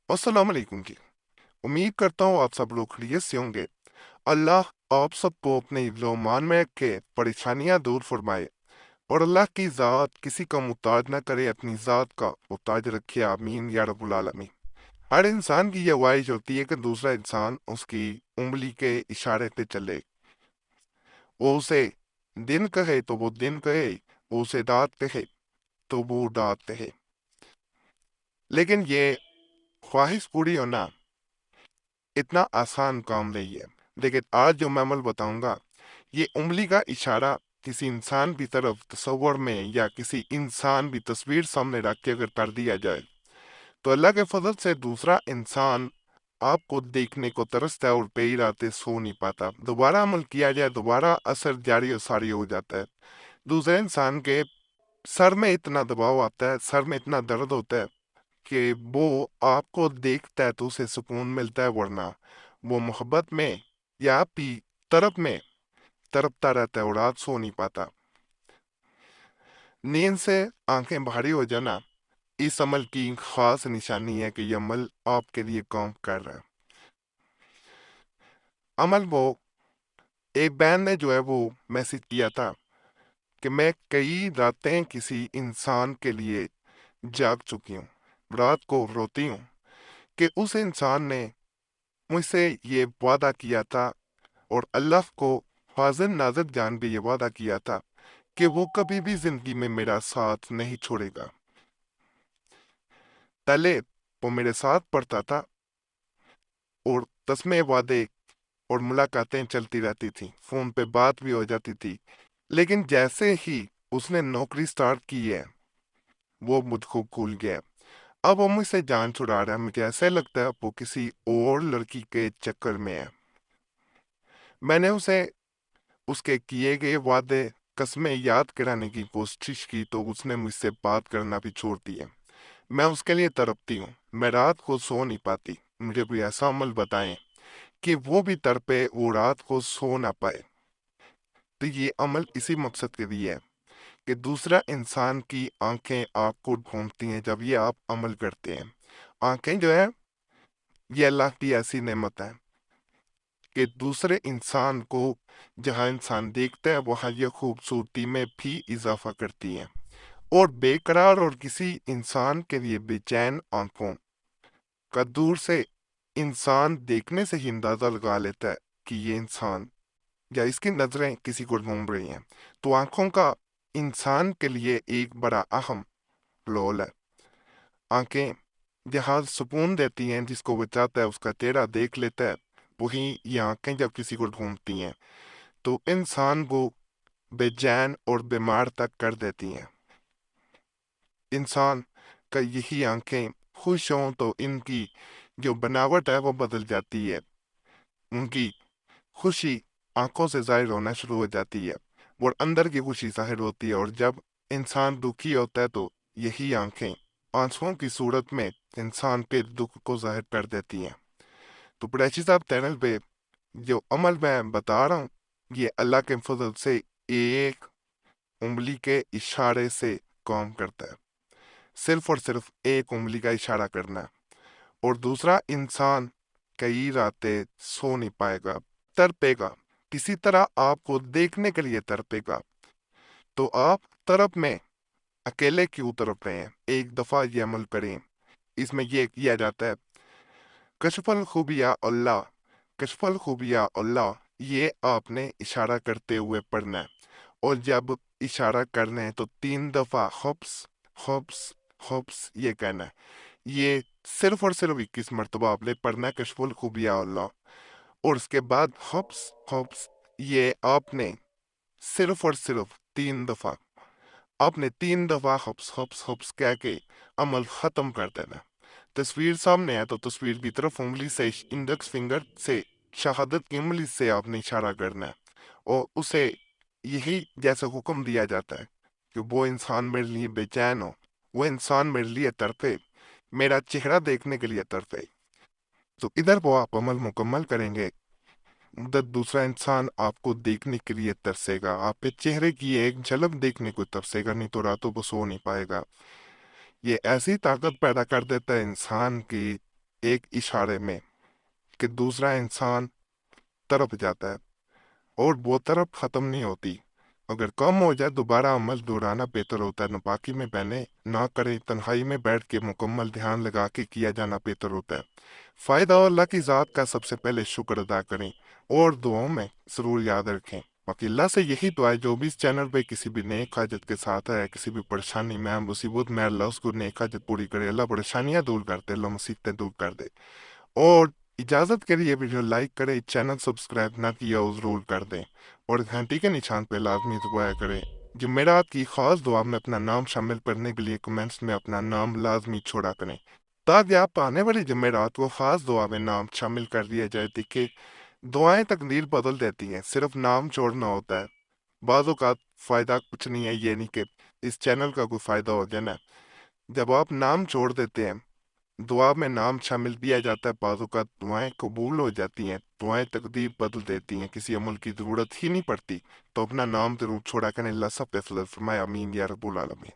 अस्सलाम वालेकुम जी। उम्मीद करता हूँ आप सब लोग खैरियत से होंगे। अल्लाह आप सबको अपने ईमान में रख के परेशानियां दूर फरमाए और अल्लाह की ज़ात किसी का मुताज ना करे, अपनी ज़ात का मुताज रखे। आमीन या रब्बुल आलमीन। हर इंसान की यह ख्वाहिश होती है कि दूसरा इंसान उसकी उंगली के इशारे पे चले। वो उसे दिन कहे तो वो दिन कहे, वो उसे रात कहे तो वो रात कहे। लेकिन ये ख्वाहिश पूरी होना इतना आसान काम नहीं है। लेकिन आज जो मैं अमल बताऊंगा, ये उंगली का इशारा किसी इंसान की तरफ तस्वर में या किसी इंसान की तस्वीर सामने रख के अगर कर दिया जाए तो अल्लाह के फजल से दूसरा इंसान आपको देखने को तरसता है और कई रातें सो नहीं पाता। दोबारा अमल किया जाए, दोबारा असर जारी और सारी हो जाता है। दूसरे इंसान के सर में इतना दबाव आता है, सर में इतना दर्द होता है कि वो आपको देखता है तो उसे सुकून मिलता है, वरना वो मोहब्बत में या आपकी तरफ में तड़पता रहता है और रात सो नहीं पाता। नींद से आंखें भारी हो जाना इस अमल की खास निशानी है कि यह अमल आपके लिए काम कर रहा है। अमल वो एक बहन ने जो है वो मैसेज किया था कि मैं कई रातें किसी इंसान के लिए जाग चुकी हूँ, रात को रोती हूँ कि उस इंसान ने मुझसे ये वादा किया था और अल्लाह को हाजिर नाजिर जान भी ये वादा किया था कि वो कभी भी जिंदगी में मेरा साथ नहीं छोड़ेगा। पहले वो मेरे साथ पढ़ता था और तस्मे वादे और मुलाकातें चलती रहती थी, फोन पे बात भी हो जाती थी। लेकिन जैसे ही उसने नौकरी स्टार्ट की है, वो मुझको भूल गया। अब वो मुझसे जान छुड़ा रहा है। मुझे ऐसा लगता है वो किसी और लड़की के चक्कर में है। मैंने उसे उसके किए गए वादे कस्में याद कराने की कोशिश की तो उसने मुझसे बात करना भी छोड़ दिया। मैं उसके लिए तड़पती हूँ, मैं रात को सो नहीं पाती। मुझे कोई ऐसा अमल बताएं कि वो भी तड़पे, वो रात को सो ना पाए। तो ये अमल इसी मकसद के लिए है कि दूसरा इंसान की आंखें आपको ढूंढती हैं जब ये आप अमल करते हैं। आंखें जो है ये अल्लाह की ऐसी नेमत है कि दूसरे इंसान को जहां इंसान देखता है वहां ये खूबसूरती में भी इजाफा करती है। और बेकरार और किसी इंसान के लिए बेचैन आंखों का दूर से इंसान देखने से ही अंदाजा लगा लेता है कि ये इंसान या इसकी नजरें किसी को ढूंढ रही हैं। तो आंखों का इंसान के लिए एक बड़ा अहम रोल है। आंखें जहाँ सुकून देती हैं, जिसको वो चाहता है उसका चेहरा देख लेता है, वहीं ये आंखें जब किसी को ढूंढती हैं तो इंसान को बेचैन और बीमार तक कर देती हैं। इंसान का यही आंखें खुश हों तो इनकी जो बनावट है वो बदल जाती है। उनकी खुशी आंखों से जाहिर होना शुरू हो जाती है और अंदर की खुशी जाहिर होती है। और जब इंसान दुखी होता है तो यही आंखें आंसुओं की सूरत में इंसान के दुख को जाहिर कर देती हैं। तो कुरैशी साहब चैनल पे जो अमल मैं बता रहा हूँ, ये अल्लाह के फजल से एक उंगली के इशारे से काम करता है। सिर्फ और सिर्फ एक उंगली का इशारा करना है और दूसरा इंसान कई रातें सो नहीं पाएगा, तड़पेगा, किसी तरह आपको देखने के लिए तड़पेगा। तो आप तड़प में अकेले क्यों तड़प रहे हैं? एक दफा ये अमल करें। इसमें ये किया जाता है कशफल खूबिया अल्लाह, कशफल खूबिया अल्लाह, ये आपने इशारा करते हुए पढ़ना है। और जब इशारा करना है तो 3 दफा हब्स हब्स हब्स ये कहना है। ये सिर्फ और सिर्फ 21 मरतबा आपने पढ़ना है कशफुल खूबिया अल्लाह। और उसके बाद हब्स हब्स ये आपने सिर्फ और सिर्फ 3 दफा, आपने 3 दफा हब्स हब्स हब्स कह के अमल खत्म कर देना। तस्वीर सामने है तो तस्वीर की तरफ उंगली से, इंडेक्स फिंगर से, शहादत की उंगली से आपने इशारा करना है और उसे यही जैसे हुक्म दिया जाता है कि वो इंसान मेरे लिए बेचैन हो, वो इंसान मेरे लिए तड़पे, मेरा चेहरा देखने के लिए तड़पे। तो इधर वो आप अमल मुकम्मल करेंगे, उधर दूसरा इंसान आपको देखने के लिए तरसेगा, आपके चेहरे की एक झलक देखने को तरसेगा, नहीं तो रातों को सो नहीं पाएगा। ये ऐसी ताकत पैदा कर देता है इंसान की ایک اشارے میں کہ دوسرا انسان تڑپ جاتا ہے، اور وہ تڑپ ختم نہیں ہوتی۔ اگر کم ہو جائے دوبارہ عمل دہرانا بہتر ہوتا ہے۔ ناپاکی میں بہنے نہ کریں، تنہائی میں بیٹھ کے مکمل دھیان لگا کے کیا جانا بہتر ہوتا ہے۔ فائدہ اور اللہ کی ذات کا سب سے پہلے شکر ادا کریں اور دعاؤں میں ضرور یاد رکھیں۔ باقی اللہ سے یہی دعا ہے جو بھی اس چینل پہ کسی بھی نیک حاجت کے ساتھ ہے، کسی بھی پریشانی میں مصیبت میں، اللہ اس کو نیک حاجت پوری کرے، اللہ پریشانیاں دور کر دے، اللہ مصیبتیں دور کر دے۔ اور اجازت کے لیے ویڈیو لائک کرے، چینل سبسکرائب نہ کیا ہو ضرور کر دیں، اور گھنٹی کے نشان پہ لازمی دبایا کریں۔ جمعرات کی خاص دعا میں اپنا نام شامل کرنے کے لیے کمنٹس میں اپنا نام لازمی چھوڑا کریں، تاکہ آپ آنے والی جمعرات کو خاص دعا میں نام شامل کر دیا جائے۔ دیکھیں، دعائیں تقدیر بدل دیتی ہیں، صرف نام چھوڑنا ہوتا ہے۔ بعض اوقات فائدہ کچھ نہیں ہے، یہ نہیں کہ اس چینل کا کوئی فائدہ ہو جائے نا۔ جب آپ نام چھوڑ دیتے ہیں، دعا میں نام شامل دیا جاتا ہے، بعض اوقات دعائیں قبول ہو جاتی ہیں، دعائیں تقدیر بدل دیتی ہیں، کسی عمل کی ضرورت ہی نہیں پڑتی۔ تو اپنا نام ضرور چھوڑا کریں۔ اللہ سب پہ فضل فرمائے، آمین یا رب العالمین۔